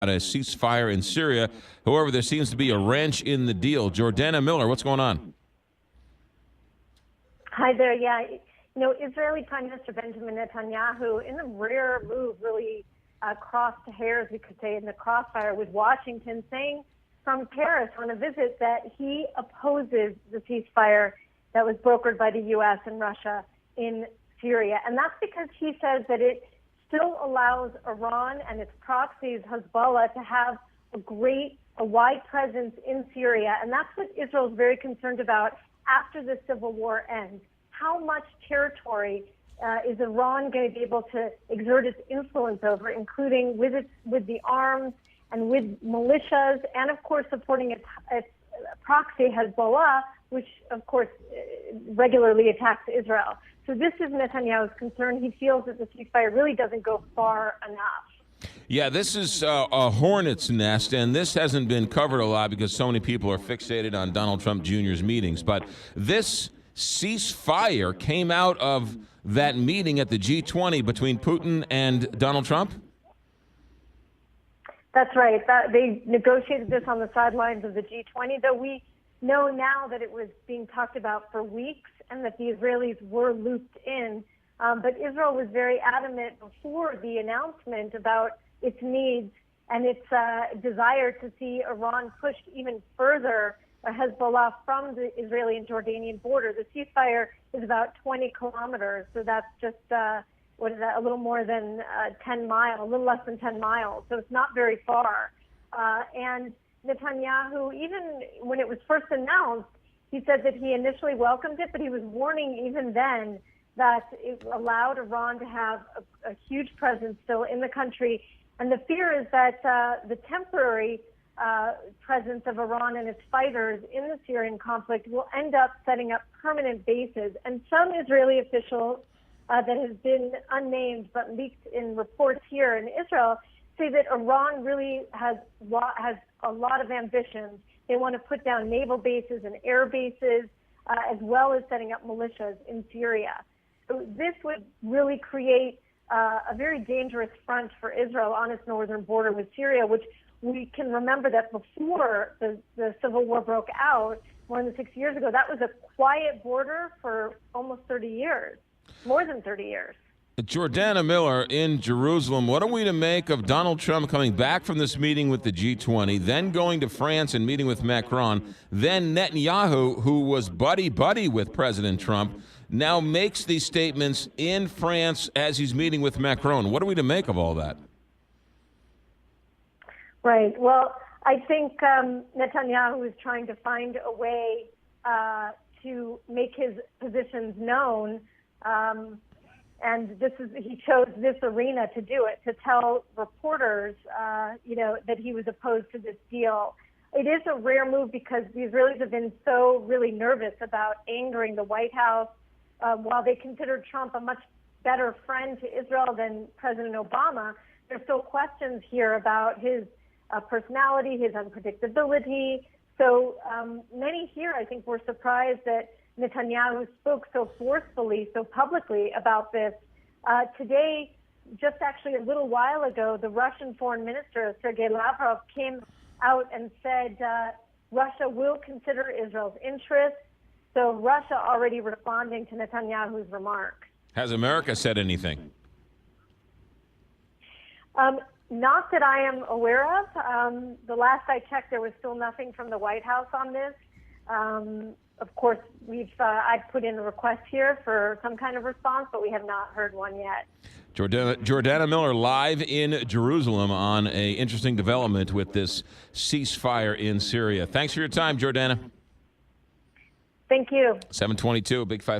a ceasefire in Syria. However, there seems to be a wrench in the deal. Jordana Miller, what's going on? Hi there. Yeah, Israeli Prime Minister Benjamin Netanyahu, in a rare move, really crossed hairs, we could say, in the crossfire with Washington, saying from Paris on a visit that he opposes the ceasefire that was brokered by the U.S. and Russia in Syria. And that's because he says that it still allows Iran and its proxies, Hezbollah, to have a wide presence in Syria. And that's what Israel is very concerned about after the civil war ends. How much territory is Iran going to be able to exert its influence over, including with the arms and with militias, and of course supporting its proxy Hezbollah, which of course regularly attacks Israel. So this is Netanyahu's concern. He feels that the ceasefire really doesn't go far enough. Yeah, this is a hornet's nest, and this hasn't been covered a lot because so many people are fixated on Donald Trump Jr.'s meetings. But this ceasefire came out of that meeting at the G20 between Putin and Donald Trump? That's right. They negotiated this on the sidelines of the G20, though we know now that it was being talked about for weeks and that the Israelis were looped in. But Israel was very adamant before the announcement about its needs and its desire to see Iran pushed even further, Hezbollah, from the Israeli and Jordanian border. The ceasefire is about 20 kilometers, so that's just, a little more than 10 miles, a little less than 10 miles, so it's not very far. And Netanyahu, even when it was first announced, he said that he initially welcomed it, but he was warning even then that it allowed Iran to have a huge presence still in the country. And the fear is that the temporary presence of Iran and its fighters in the Syrian conflict will end up setting up permanent bases. And some Israeli officials that have been unnamed but leaked in reports here in Israel say that Iran really has a lot of ambitions. They want to put down naval bases and air bases, as well as setting up militias in Syria. So this would really create a very dangerous front for Israel on its northern border with Syria, which we can remember that before the civil war broke out, more than 6 years ago, that was a quiet border for almost 30 years, more than 30 years. Jordana Miller in Jerusalem, what are we to make of Donald Trump coming back from this meeting with the G20, then going to France and meeting with Macron, then Netanyahu, who was buddy-buddy with President Trump, now makes these statements in France as he's meeting with Macron? What are we to make of all that? Right. Well, I think Netanyahu is trying to find a way to make his positions known. And he chose this arena to do it, to tell reporters, that he was opposed to this deal. It is a rare move because the Israelis have been so really nervous about angering the White House. While they considered Trump a much better friend to Israel than President Obama, there's still questions here about his personality, his unpredictability. So many here, I think, were surprised that Netanyahu spoke so forcefully, so publicly about this. Today, just actually a little while ago, the Russian foreign minister, Sergei Lavrov, came out and said Russia will consider Israel's interests. So Russia already responding to Netanyahu's remarks. Has America said anything? Not that I am aware of. The last I checked, there was still nothing from the White House on this. Of course, I've put in a request here for some kind of response, but we have not heard one yet. Jordana Miller live in Jerusalem on an interesting development with this ceasefire in Syria. Thanks for your time, Jordana. Thank you. 722, Big 5.